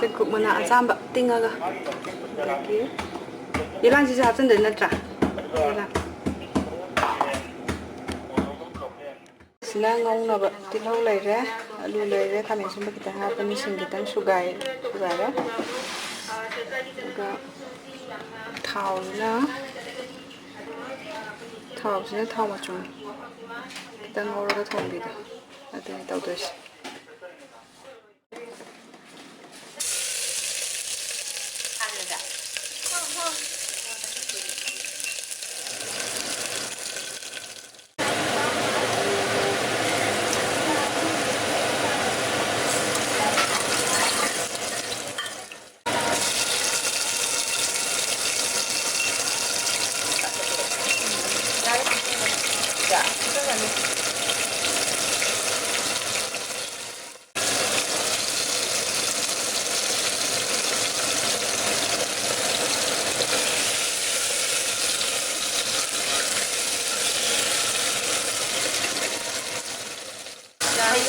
ꯆꯦꯡꯀꯨꯞ ꯃꯅꯥ ꯑꯆꯥꯝꯕ ꯇꯤꯡꯉꯒ ꯑꯗꯒꯤ ꯌꯦꯂꯥꯡꯁꯤꯁꯨ ꯍꯥꯞꯆꯤꯟꯗꯣꯏ ꯅꯠꯇ꯭ꯔꯥ? ꯌꯦꯂꯥꯡ ꯁꯤꯅ ꯉꯧꯅꯕ ꯇꯤꯜꯍꯧ ꯂꯩꯔꯦ, ꯑꯂꯨ ꯂꯩꯔꯦ, ꯈꯥꯃꯦꯟ ꯑꯁꯤꯟꯕ ꯈꯤꯇꯪ ꯍꯥꯞꯄꯅꯤ, ꯁꯤꯡ ꯈꯤꯇꯪ ꯁꯨꯒꯥꯏꯔꯦ, ꯑꯗꯨꯒ ꯊꯥꯎꯁꯤꯅ ꯊꯥꯎ ꯃꯆꯨꯝ ꯈꯤꯇꯪ ꯉꯧꯔꯒ ꯊꯣꯡꯕꯤꯗꯣ ꯑꯗꯨꯅꯤ ꯇꯧꯗꯣꯏꯁꯦ.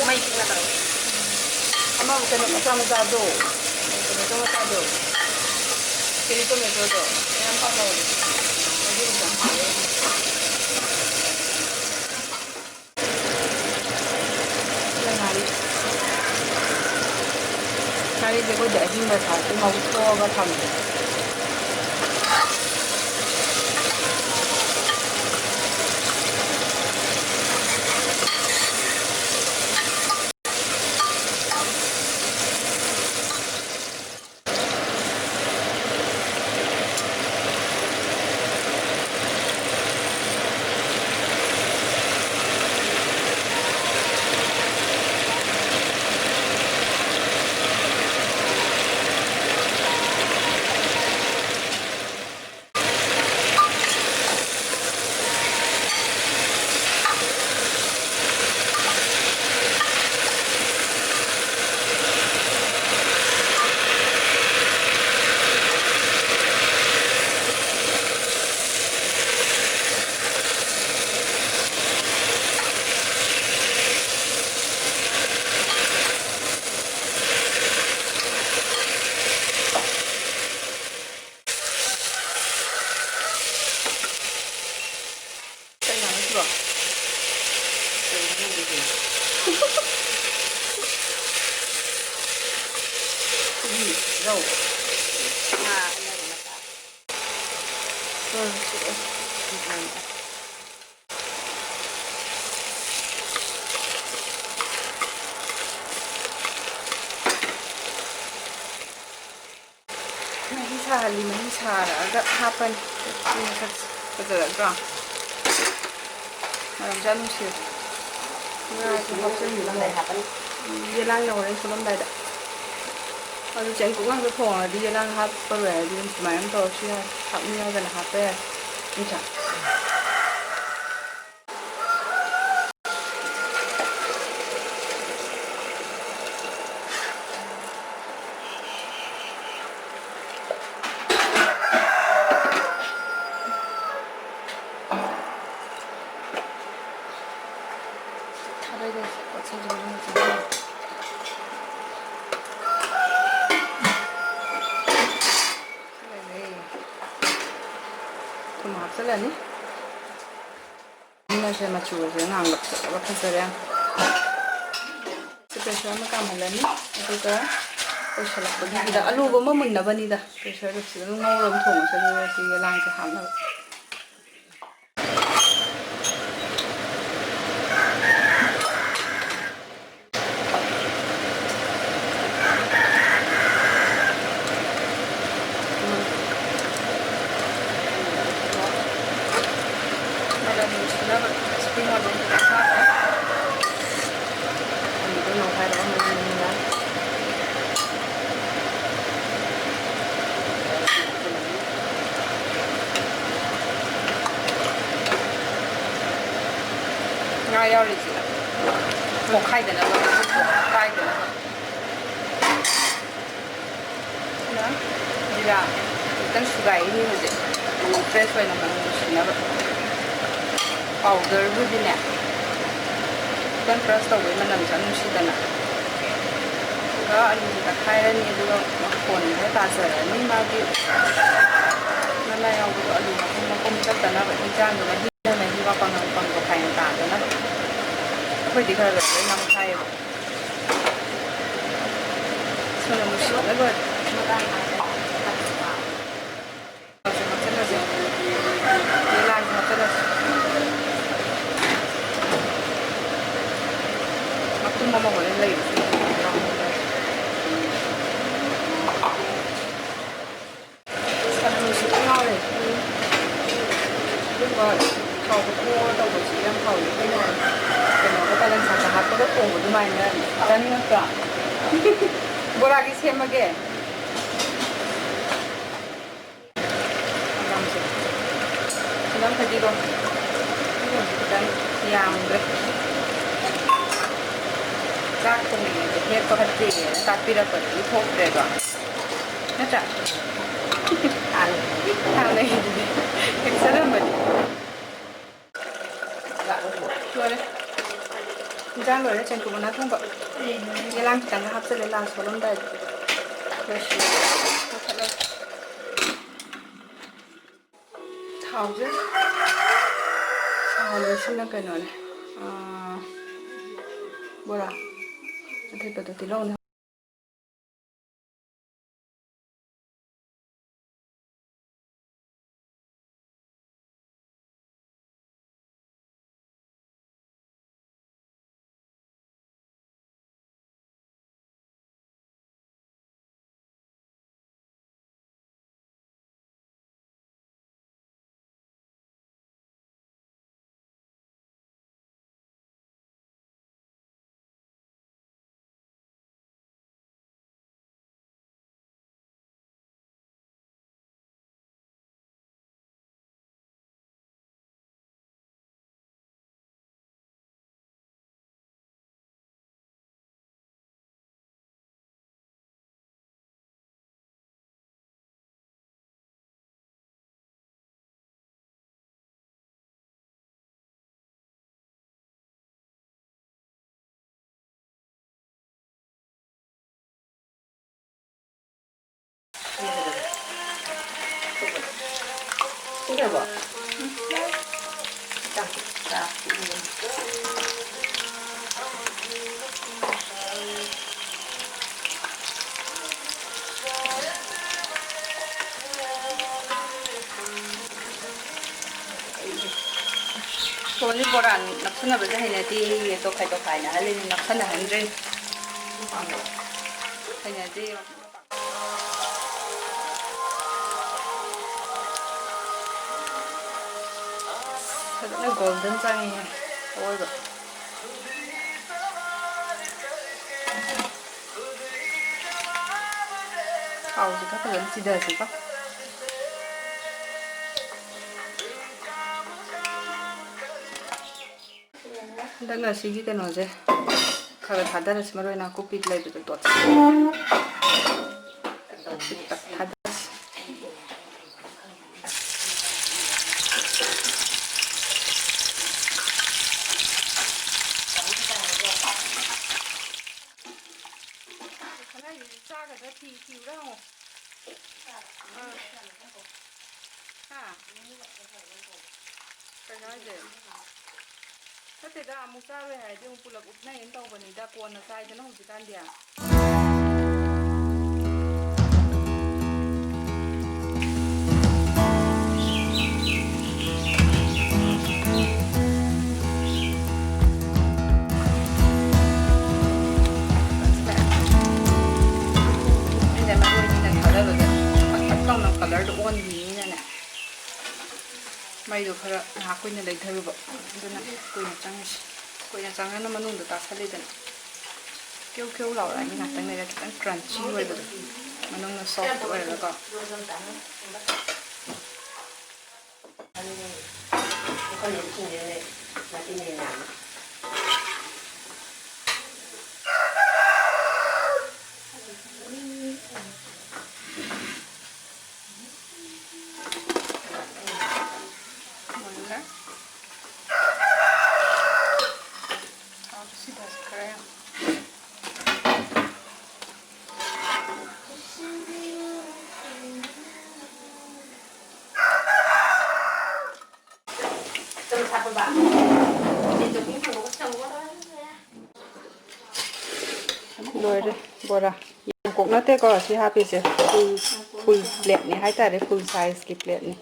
May tingnan ka rin. Ama, kasama sa do. Kasama sa do. Pinito may do. Ayan pa mo. Pwede isang pala. Kari de ko dahil masarap mauto ba thamde. Rau. Ah, ini ada mata. Sudah. Mahi sara agak hapan. Ini kejelas kan? Malam jalan sih. Nah, sebab saya bilang dah hapan. Yelang yang orang sebelum dah ada. Kalau cengkuk kan berfungsi, dia lang hap perwira, dia semalam tahu sih hapnya kan hapnya, macam. Ada deh, kok saya juga macam. Hapsalani. Ini saya macam apa? Nganggap apa saja. Pressure makam halani. Itu kan. Pressure lagi. Kita alu goma munna bani dah. Pressure itu sudah ngawur thong. Saya sih yelang ke hamna. Spring onion kita pakai. Ini mau pakai onion ya. Ngayau ni sih. Mau kai dana ba? Kai dana ba? Nah, dia kan sugai ini aja. Fresh way nama sih na. Powder budi ni. Dan fresh tahu mana macam ni sih dana. ꯊꯥꯎꯒ ꯑꯂꯨꯒ ꯇꯛꯈꯥꯏꯔꯅꯤ ꯑꯗꯨꯒ ꯃꯐꯣꯟ ꯈꯔ ꯇꯥꯖꯔꯅꯤ ꯃꯥꯒꯤ ꯃꯅꯥ ꯌꯥꯎꯕꯗꯣ ꯑꯂꯨ ꯃꯄꯨꯝ ꯆꯠꯇꯅꯕ ꯏꯟꯖꯥꯡꯗꯣ ꯃꯍꯤ ꯃꯄꯪ ꯇꯣꯈꯥꯏꯅ ꯇꯥꯗꯅꯕ ꯑꯩꯈꯣꯏꯗꯤ ꯈꯔ ꯂꯣꯏ ꯅꯝꯈꯥꯏꯌꯦꯕ ꯁꯣꯅ ꯅꯨꯡꯁꯤꯠꯂ ꯂꯣꯏꯔꯦ ꯍꯥꯞꯆꯜꯂꯁꯦ ꯌꯦꯂꯥꯡꯁꯦ ꯍꯥꯞꯆꯜꯂꯁꯦ ꯃꯇꯨꯝ ꯑꯃ ꯍꯣꯔꯦꯟ ꯂꯩꯕꯁꯨ ꯅꯨꯡꯁꯤꯠ ꯉꯥꯎꯔꯦ ꯑꯗꯨꯒ ꯊꯥꯎꯗ ꯊꯣꯛꯑꯒ ꯇꯧꯕꯁꯤ ꯌꯥꯝ ꯍꯥꯎꯋꯤ ꯑꯩꯈꯣꯏꯅ ꯀꯩꯅꯣꯒ ꯀꯥꯂꯟꯁꯥꯛꯀ ꯍꯥꯞꯄꯒ ꯊꯣꯡꯕ ꯑꯗꯨꯃꯥꯏꯅ ꯆꯥꯅꯤꯡꯉꯛꯇ꯭ꯔꯥ ꯕꯣꯔꯥꯒꯤ ꯁꯦꯝꯃꯒꯦ ꯍꯪꯒꯥꯝꯁꯦ ꯍꯪꯒꯥꯝ ꯐꯗꯤꯒꯣꯝ ꯈꯤꯇꯪ ꯌꯥꯝꯗ꯭ꯔꯦ ꯆꯥꯛ ꯊꯣꯡꯉꯤꯉꯩꯗ ꯍꯦꯛꯄ ꯐꯠꯇꯦꯅ ꯇꯥꯛꯄꯤꯔꯛꯄꯗꯒꯤ ꯊꯣꯛꯇ꯭ꯔꯦꯕ ꯅꯠꯇ꯭ꯔꯥ ꯍꯥꯟꯅꯒꯤꯗꯨꯗꯤ ꯍꯦꯛꯆꯔꯝꯕꯅꯤ ꯂꯣꯏꯔꯦ ꯏꯟꯖꯥꯡ ꯂꯣꯏꯔꯦ ꯆꯦꯡꯀꯨꯞ ꯃꯅꯥ ꯊꯣꯡꯕ ꯌꯦꯂꯥꯡ ꯈꯤꯇꯪꯒ ꯍꯥꯞꯆꯜꯂꯦ ꯂꯥꯁ ꯁꯣꯜꯂꯝꯗꯥꯏꯗ ꯊꯥꯎꯁꯦ ꯁꯥꯍꯜꯂꯁꯤꯅ ꯀꯩꯅꯣꯅꯦ ꯕꯣꯔꯥ ꯑꯊꯦꯠꯄꯗꯣ ꯇꯤꯜꯍꯧꯅꯦ 이거 ꯁꯣꯟꯁꯤ ꯕꯣꯔꯥ ꯅꯞꯁꯟꯅꯕꯁꯦ ꯍꯩꯅꯗꯦ ꯇꯣꯈꯥꯏꯅ ꯍꯜꯂꯤꯅꯤ ꯅꯞꯁꯟꯅꯍꯟꯗ꯭ꯔꯦ ꯍꯩꯅꯗꯦ ꯐꯖꯅ ꯒꯣꯜꯗꯟ ꯆꯪꯉꯤꯍꯦ ꯑꯋꯣꯏꯕ ꯊꯥꯎꯁꯤ ꯈꯔ ꯐꯖꯅ ꯁꯤꯗꯁꯤꯀꯣ ꯍꯟꯗꯛꯅ ꯁꯤꯒꯤ ꯀꯩꯅꯣꯁꯦ ꯈꯔ ꯊꯥꯗꯔꯁꯤ ꯃꯔꯣꯏ ꯅꯥꯀꯨꯞꯄꯤ ꯂꯩꯕꯗꯣ ꯇꯣꯠꯁꯤ ꯆꯥꯒꯗ꯭ꯔꯥ ꯊꯤꯕ꯭ꯔꯥ ꯍꯪꯉꯣ ꯀꯩꯅꯣ ꯍꯥꯏꯁꯦ ꯅꯠꯇꯦꯗ ꯑꯃꯨꯛ ꯆꯥꯔꯣꯏ ꯍꯥꯏꯔꯗꯤ ꯑꯃꯨꯛ ꯄꯨꯂꯞ ꯎꯞꯅꯩꯌꯦꯅ ꯇꯧꯕꯅꯤꯗ ꯀꯣꯟꯅ ꯆꯥꯏꯗꯅ ꯍꯧꯖꯤꯛꯀꯥꯟꯗꯤ ꯀꯂꯔꯗꯣ ꯑꯣꯟꯈꯤꯅꯤꯅꯅꯦ ꯃꯩꯗꯣ ꯈꯔ ꯉꯥꯏꯍꯥꯛ ꯀꯨꯏꯅ ꯂꯩꯊꯔꯨꯕ ꯑꯗꯨꯅ ꯀꯨꯏꯅ ꯆꯪꯉꯤꯁꯤ ꯀꯨꯏꯅ ꯆꯪꯉꯅ ꯃꯅꯨꯡꯗ ꯇꯥꯁꯜꯂꯤꯗꯅ ꯀꯦꯎ ꯀꯦꯎ ꯂꯥꯎꯔꯛꯑꯅꯤ ꯉꯥꯛꯇꯪ ꯂꯩꯔ ꯈꯤꯇꯪ ꯀ꯭ꯔꯟꯆꯤ ꯑꯣꯏꯕꯗꯣ ꯃꯅꯨꯡꯗ ꯁꯣꯐꯠ ꯑꯣꯏꯔꯒꯀꯣ ꯂꯣꯏꯔꯦ ꯕꯣꯔꯥ ꯌꯥꯡꯀꯣꯛ ꯅꯠꯇꯦꯀꯣ ꯁꯤ ꯍꯥꯞꯄꯤꯁꯦ ꯐꯨꯜ ꯄ꯭ꯂꯦꯠꯅꯤ ꯍꯥꯏꯇꯥꯔꯦ ꯐꯨꯜ ꯁꯥꯏꯖꯀꯤ ꯄ꯭ꯂꯦꯠꯅꯤ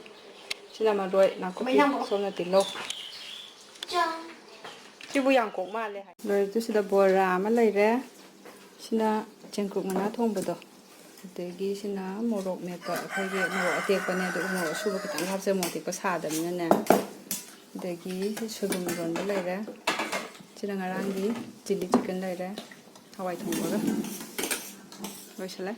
ꯁꯤꯅ ꯃꯔꯣꯏ ꯅꯥꯀꯨꯞꯄꯤ ꯁꯣꯝꯅ ꯇꯤꯜꯍꯧ ꯁꯤꯕꯨ ꯌꯥꯡꯀꯣꯛ ꯃꯥꯜꯂꯦ ꯍꯥꯏ ꯂꯣꯏꯔꯦ ꯁꯤꯗ ꯕꯣꯔꯥ ꯑꯃ ꯂꯩꯔꯦ ꯁꯤꯅ ꯆꯦꯡꯀꯨꯞ ꯃꯅꯥ ꯊꯣꯡꯕꯗꯣ ꯑꯗꯒꯤ ꯁꯤꯅ ꯃꯣꯔꯣꯛ ꯃꯦꯠꯄ ꯑꯩꯈꯣꯏꯒꯤ ꯃꯣꯔꯣꯛ ꯑꯇꯦꯛꯄꯅꯦ ꯑꯗꯨꯒ ꯃꯣꯔꯣꯛ ꯑꯁꯨꯕ ꯈꯤꯇꯪ ꯍꯥꯞꯆ ꯃꯣꯔꯣꯛ ꯑꯇꯦꯛꯄ ꯁꯥꯗꯕꯅꯤꯅꯅꯦ ꯑꯗꯒꯤ ꯁꯣꯏꯕꯨꯝ ꯏꯔꯣꯟꯕ ꯂꯩꯔꯦ ꯁꯤꯅ ꯉꯔꯥꯡꯒꯤ ꯆꯤꯂꯤ ꯆꯤꯛꯀꯟ ꯂꯩꯔꯦ ꯍꯋꯥꯏ ꯊꯣꯡꯕꯒ ꯂꯣꯏꯁꯤꯜꯂꯦ